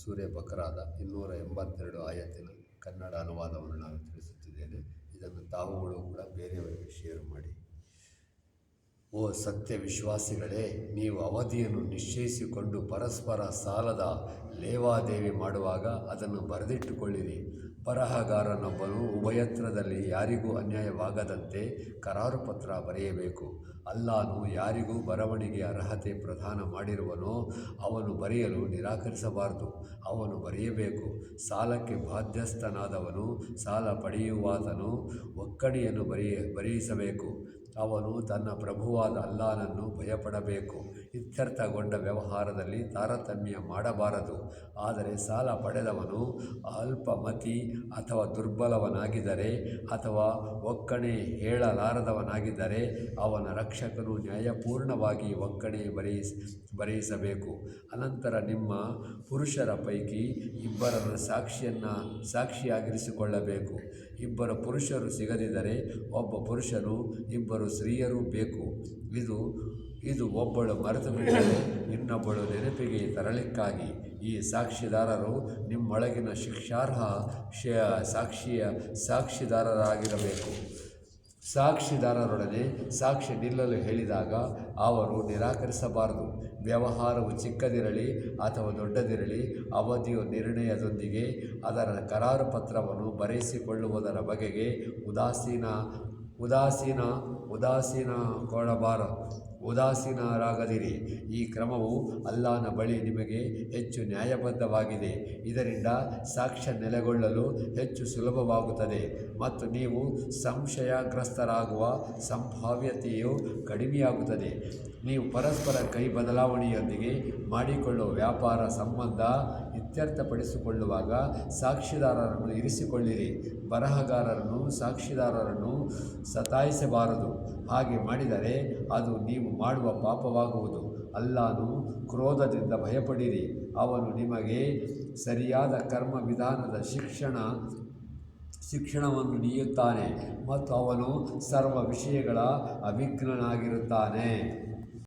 ಸೂರ್ಯ ಬಕರಾದ 282 ಆಯತಿನ ಕನ್ನಡ ಅನುವಾದವನ್ನು ನಾನು ತಿಳಿಸುತ್ತಿದ್ದೇನೆ. ಇದನ್ನು ತಾವುಗಳು ಕೂಡ ಬೇರೆಯವರಿಗೆ ಶೇರ್ ಮಾಡಿ. ಓ ಸತ್ಯ ವಿಶ್ವಾಸಿಗಳೇ, ನೀವು ಅವಧಿಯನ್ನು ನಿಶ್ಚಯಿಸಿಕೊಂಡು ಪರಸ್ಪರ ಸಾಲದ ಲೇವಾದೇವಿ ಮಾಡುವಾಗ ಅದನ್ನು ಬರೆದಿಟ್ಟುಕೊಳ್ಳಿರಿ. ಬರಹಗಾರನೊಬ್ಬನು ಉಭಯತ್ರದಲ್ಲಿ ಯಾರಿಗೂ ಅನ್ಯಾಯವಾಗದಂತೆ ಕರಾರು ಪತ್ರ ಬರೆಯಬೇಕು. ಅಲ್ಲಾನು ಯಾರಿಗೂ ಬರವಣಿಗೆ ಅರ್ಹತೆ ಪ್ರದಾನ ಮಾಡಿರುವನೋ ಅವನು ಬರೆಯಲು ನಿರಾಕರಿಸಬಾರದು, ಅವನು ಬರೆಯಬೇಕು. ಸಾಲಕ್ಕೆ ಬಾಧ್ಯಸ್ಥನಾದವನು ಸಾಲ ಪಡೆಯುವಾತನು ಒಕ್ಕಣೆಯನ್ನು ಬರೆಯಿಸಬೇಕು. ಅವನು ತನ್ನ ಪ್ರಭುವಾದ ಅಲ್ಲಾನನ್ನು ಭಯಪಡಬೇಕು. ಇತ್ಯರ್ಥಗೊಂಡ ವ್ಯವಹಾರದಲ್ಲಿ ತಾರತಮ್ಯ ಮಾಡಬಾರದು. ಆದರೆ ಸಾಲ ಪಡೆದವನು ಅಲ್ಪಮತಿ ಅಥವಾ ದುರ್ಬಲವನಾಗಿದ್ದರೆ ಅಥವಾ ಒಕ್ಕಣೆ ಹೇಳಲಾರದವನಾಗಿದ್ದರೆ ಅವನ ರಕ್ಷಕನು ನ್ಯಾಯಪೂರ್ಣವಾಗಿ ಒಕ್ಕಣೆ ಬರೆಯಿಸಬೇಕು. ಅನಂತರ ನಿಮ್ಮ ಪುರುಷರ ಪೈಕಿ ಇಬ್ಬರನ್ನು ಸಾಕ್ಷಿಯಾಗಿರಿಸಿಕೊಳ್ಳಬೇಕು. ಇಬ್ಬರು ಪುರುಷರು ಸಿಗದಿದ್ದರೆ ಒಬ್ಬ ಪುರುಷನು ಇಬ್ಬರು ಸ್ತ್ರೀಯರೂ ಬೇಕು. ಇದು ಒಬ್ಬಳು ಮರೆತು ಬಿಟ್ಟರೆ ಇನ್ನೊಬ್ಬಳು ನೆನಪಿಗೆ ತರಲಿಕ್ಕಾಗಿ. ಈ ಸಾಕ್ಷಿದಾರರು ನಿಮ್ಮೊಳಗಿನ ಶಿಕ್ಷಾರ್ಹ ಸಾಕ್ಷಿದಾರರಾಗಿರಬೇಕು. ಸಾಕ್ಷಿದಾರರೊಡನೆ ಸಾಕ್ಷಿ ನಿಲ್ಲಲು ಹೇಳಿದಾಗ ಅವರು ನಿರಾಕರಿಸಬಾರದು. ವ್ಯವಹಾರವು ಚಿಕ್ಕದಿರಲಿ ಅಥವಾ ದೊಡ್ಡದಿರಲಿ, ಅವಧಿಯು ನಿರ್ಣಯದೊಂದಿಗೆ ಅದರ ಕರಾರು ಪತ್ರವನ್ನು ಬರೆಸಿಕೊಳ್ಳುವುದರ ಬಗೆಗೆ ಉದಾಸೀನರಾಗದಿರಿ. ಈ ಕ್ರಮವು ಅಲ್ಲಾಹನ ಬಳಿ ನಿಮಗೆ ಹೆಚ್ಚು ನ್ಯಾಯಬದ್ಧವಾಗಿದೆ. ಇದರಿಂದ ಸಾಕ್ಷ್ಯ ನೆಲೆಗೊಳ್ಳಲು ಹೆಚ್ಚು ಸುಲಭವಾಗುತ್ತದೆ ಮತ್ತು ನೀವು ಸಂಶಯಗ್ರಸ್ತರಾಗುವ ಸಂಭಾವ್ಯತೆಯು ಕಡಿಮೆಯಾಗುತ್ತದೆ. ನೀವು ಪರಸ್ಪರ ಕೈ ಬದಲಾವಣೆಯೊಂದಿಗೆ ಮಾಡಿಕೊಳ್ಳುವ ವ್ಯಾಪಾರ ಸಂಬಂಧ ಇತ್ಯರ್ಥಪಡಿಸಿಕೊಳ್ಳುವಾಗ ಸಾಕ್ಷಿದಾರರನ್ನು ಇರಿಸಿಕೊಳ್ಳಿರಿ. ಬರಹಗಾರರನ್ನು ಸಾಕ್ಷಿದಾರರನ್ನು ಸತಾಯಿಸಬಾರದು. ಹಾಗೆ ಮಾಡಿದರೆ ಅದು ನೀವು ಮಾಡುವ ಪಾಪವಾಗುವುದು. ಅಲ್ಲಾಹನು ಕ್ರೋಧದಿಂದ ಭಯಪಡಿರಿ. ಅವನು ನಿಮಗೆ ಸರಿಯಾದ ಕರ್ಮ ವಿಧಾನದ ಶಿಕ್ಷಣವನ್ನು ನೀಡುತ್ತಾನೆ ಮತ್ತು ಅವನು ಸರ್ವ ವಿಷಯಗಳ ಅಭಿಜ್ಞನಾಗಿರುತ್ತಾನೆ.